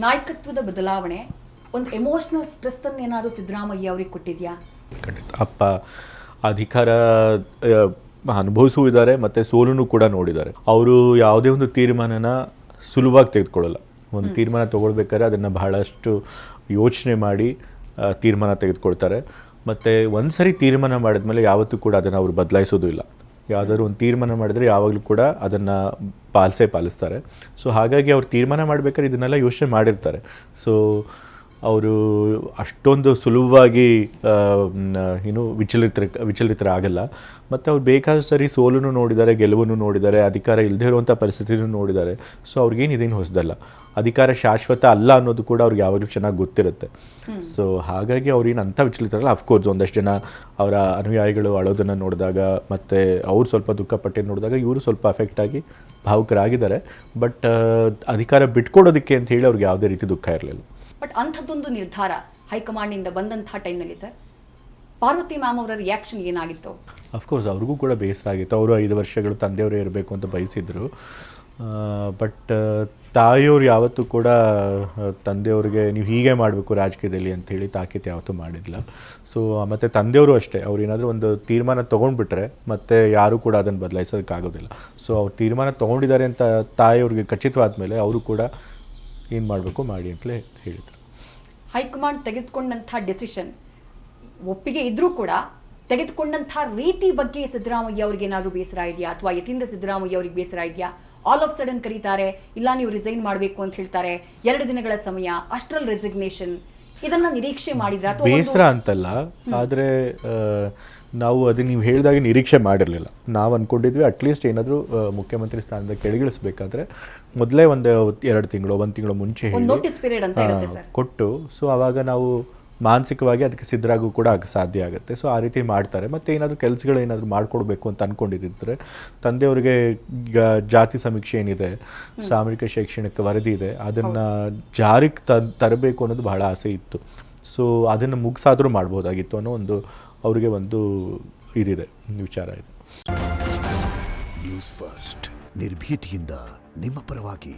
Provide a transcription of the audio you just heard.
ನಾಯಕತ್ವದ ಬದಲಾವಣೆ ಒಂದು ಎಮೋಷನಲ್ ಸ್ಟ್ರೆಸ್ ಅನ್ನು ಏನಾದರೂ ಸಿದ್ದರಾಮಯ್ಯ ಅವರಿಗೆ ಕೊಟ್ಟಿದೆಯಾ? ಖಂಡಿತ. ಅಪ್ಪ ಅಧಿಕಾರ ಅನುಭವಿಸುವುದಿದ್ದಾರೆ ಮತ್ತು ಸೋಲನ್ನು ಕೂಡ ನೋಡಿದ್ದಾರೆ. ಅವರು ಯಾವುದೇ ಒಂದು ತೀರ್ಮಾನನ ಸುಲಭವಾಗಿ ತೆಗೆದುಕೊಳ್ಳಲ್ಲ. ಒಂದು ತೀರ್ಮಾನ ತೊಗೊಳ್ಬೇಕಾದ್ರೆ ಅದನ್ನು ಬಹಳಷ್ಟು ಯೋಚನೆ ಮಾಡಿ ತೀರ್ಮಾನ ತೆಗೆದುಕೊಳ್ತಾರೆ. ಮತ್ತು ಒಂದು ಸರಿ ತೀರ್ಮಾನ ಮಾಡಿದ್ಮೇಲೆ ಯಾವತ್ತೂ ಕೂಡ ಅದನ್ನು ಅವರು ಬದಲಾಯಿಸೋದು ಇಲ್ಲ. ಯಾವುದಾದ್ರು ಒಂದು ತೀರ್ಮಾನ ಮಾಡಿದರೆ ಯಾವಾಗಲೂ ಕೂಡ ಅದನ್ನು ಪಾಲಿಸ್ತಾರೆ. ಸೊ ಹಾಗಾಗಿ ಅವ್ರು ತೀರ್ಮಾನ ಮಾಡಬೇಕಾದ್ರೆ ಇದನ್ನೆಲ್ಲ ಯೋಚನೆ ಮಾಡಿರ್ತಾರೆ. ಸೊ ಅವರು ಅಷ್ಟೊಂದು ಸುಲಭವಾಗಿ ವಿಚಲಿತರಾಗಲ್ಲ. ಮತ್ತು ಅವ್ರು ಬೇಕಾದ ಸರಿ ಸೋಲನ್ನು ನೋಡಿದ್ದಾರೆ, ಗೆಲುವನ್ನು ನೋಡಿದ್ದಾರೆ, ಅಧಿಕಾರ ಇಲ್ಲದೇ ಇರುವಂಥ ಪರಿಸ್ಥಿತಿನೂ ನೋಡಿದ್ದಾರೆ. ಸೊ ಅವ್ರಿಗೇನು ಇದೇನು ಹೊಸದಲ್ಲ. ಅಧಿಕಾರ ಶಾಶ್ವತ ಅಲ್ಲ ಅನ್ನೋದು ಕೂಡ ಅವ್ರಿಗೆ ಯಾವಾಗಲೂ ಚೆನ್ನಾಗಿ ಗೊತ್ತಿರುತ್ತೆ. ಸೊ ಹಾಗಾಗಿ ಅವ್ರೇನು ಅಂಥ ವಿಚಲಿತರಲ್ಲ. ಅಫ್ಕೋರ್ಸ್ ಒಂದಷ್ಟು ಜನ ಅವರ ಅನುಯಾಯಿಗಳು ಅಳೋದನ್ನು ನೋಡಿದಾಗ ಮತ್ತು ಅವ್ರು ಸ್ವಲ್ಪ ದುಃಖಪಟ್ಟು ನೋಡಿದಾಗ ಇವರು ಸ್ವಲ್ಪ ಅಫೆಕ್ಟಾಗಿ ಭಾವುಕರಾಗಿದ್ದಾರೆ. ಬಟ್ ಅಧಿಕಾರ ಬಿಟ್ಕೊಡೋದಕ್ಕೆ ಅಂತ ಹೇಳಿ ಅವ್ರಿಗೆ ಯಾವುದೇ ರೀತಿ ದುಃಖ ಇರಲಿಲ್ಲ. ಬಟ್ ಅಂಥದ್ದೊಂದು ನಿರ್ಧಾರ ಹೈಕಮಾಂಡ್ನಿಂದ ಬಂದಂಥ ಟೈಮ್ನಲ್ಲಿ ಸರ್ ಪಾರ್ವತಿ ಮ್ಯಾಮ್ ಅವರ ರಿಯಾಕ್ಷನ್ ಏನಾಗಿತ್ತು? ಅಫ್ಕೋರ್ಸ್ ಅವ್ರಿಗೂ ಕೂಡ ಬೇಸರ ಆಗಿತ್ತು. ಅವರು 5 ವರ್ಷಗಳು ತಂದೆಯವರೇ ಇರಬೇಕು ಅಂತ ಬಯಸಿದ್ರು. ಬಟ್ ತಾಯಿಯವರು ಯಾವತ್ತೂ ಕೂಡ ತಂದೆಯವ್ರಿಗೆ ನೀವು ಹೀಗೆ ಮಾಡಬೇಕು ರಾಜಕೀಯದಲ್ಲಿ ಅಂಥೇಳಿ ತಾಕೀತು ಯಾವತ್ತೂ ಮಾಡಿಲ್ಲ. ಸೊ ಮತ್ತು ತಂದೆಯವರು ಅಷ್ಟೇ, ಅವ್ರು ಏನಾದರೂ ಒಂದು ತೀರ್ಮಾನ ತೊಗೊಂಡ್ಬಿಟ್ರೆ ಮತ್ತು ಯಾರೂ ಕೂಡ ಅದನ್ನು ಬದಲಾಯಿಸೋದಕ್ಕಾಗೋದಿಲ್ಲ. ಸೊ ಅವ್ರು ತೀರ್ಮಾನ ತೊಗೊಂಡಿದ್ದಾರೆ ಅಂತ ತಾಯಿಯವ್ರಿಗೆ ಖಚಿತವಾದ ಮೇಲೆ ಅವರು ಕೂಡ ಏನು ಮಾಡಬೇಕು ಮಾಡಿ ಅಂತಲೇ ಹೇಳಿದರು. ಹೈಕಮಾಂಡ್ ತೆಗೆದುಕೊಂಡಂಥ ಡೆಸಿಷನ್ ಒಪ್ಪಿಗೆ ಇದ್ರೂ ಕೂಡ ತೆಗೆದುಕೊಂಡಂಥ ರೀತಿ ಬಗ್ಗೆ ಸಿದ್ದರಾಮಯ್ಯ ಅವ್ರಿಗೆ ಏನಾದರೂ ಬೇಸರ ಇದೆಯಾ? ಅಥವಾ ಯತೀಂದ್ರ ಸಿದ್ದರಾಮಯ್ಯ ಅವ್ರಿಗೆ ಬೇಸರ ಇದೆಯಾ? ಆಲ್ ಆಫ್ ಸಡನ್ ಕರೀತಾರೆ, ಇಲ್ಲ ನೀವು ರಿಸೈನ್ ಮಾಡಬೇಕು ಅಂತ ಹೇಳ್ತಾರೆ, 2 ದಿನಗಳ ಸಮಯ, ಅಷ್ಟರಲ್ಲಿ ರೆಸಿಗ್ನೇಷನ್, ಇದನ್ನ ನಿರೀಕ್ಷೆ ಮಾಡಿದ್ರ? ಬೇಸರ ಅಂತಲ್ಲ, ಆದರೆ ನಾವು ಅದನ್ನು ನೀವು ಹೇಳಿದಾಗ ನಿರೀಕ್ಷೆ ಮಾಡಿರಲಿಲ್ಲ. ನಾವು ಅಂದ್ಕೊಂಡಿದ್ವಿ ಅಟ್ಲೀಸ್ಟ್ ಏನಾದರೂ ಮುಖ್ಯಮಂತ್ರಿ ಸ್ಥಾನದ ಕೆಳಗಿಳಿಸ್ಬೇಕಾದ್ರೆ ಮೊದಲೇ ಒಂದು 1 ತಿಂಗಳು ಮುಂಚೆ ನೋಟಿಸ್ ಪೀರಿಯಡ್ ಅಂತ ಇರುತ್ತೆ ಸರ್ ಕೊಟ್ಟು, ಸೊ ಆವಾಗ ನಾವು ಮಾನಸಿಕವಾಗಿ ಅದಕ್ಕೆ ಸಿದ್ಧರಾಗೂ ಕೂಡ ಸಾಧ್ಯ ಆಗುತ್ತೆ. ಸೊ ಆ ರೀತಿ ಮಾಡ್ತಾರೆ. ಮತ್ತು ಏನಾದರೂ ಕೆಲಸಗಳು ಏನಾದರೂ ಮಾಡಿಕೊಡ್ಬೇಕು ಅಂತ ಅಂದ್ಕೊಂಡಿದ್ದರೆ ತಂದೆಯವರಿಗೆ ಜಾತಿ ಸಮೀಕ್ಷೆ ಏನಿದೆ, ಸಾಮೂಹಿಕ ಶೈಕ್ಷಣಿಕ ವರದಿ ಇದೆ, ಅದನ್ನು ಜಾರಿಗೆ ತರಬೇಕು ಅನ್ನೋದು ಬಹಳ ಆಸೆ ಇತ್ತು. ಸೊ ಅದನ್ನು ಮುಗಿಸಾದರೂ ಮಾಡ್ಬೋದಾಗಿತ್ತು ಅನ್ನೋ ಒಂದು ಅವರಿಗೆ ಒಂದು ಇದಿದೆ, ವಿಚಾರ ಇದೆ. ನ್ಯೂಸ್ ಫಸ್ಟ್ ನಿರ್ಭೀತಿಯಿಂದ ನಿಮ್ಮ ಪರವಾಗಿ.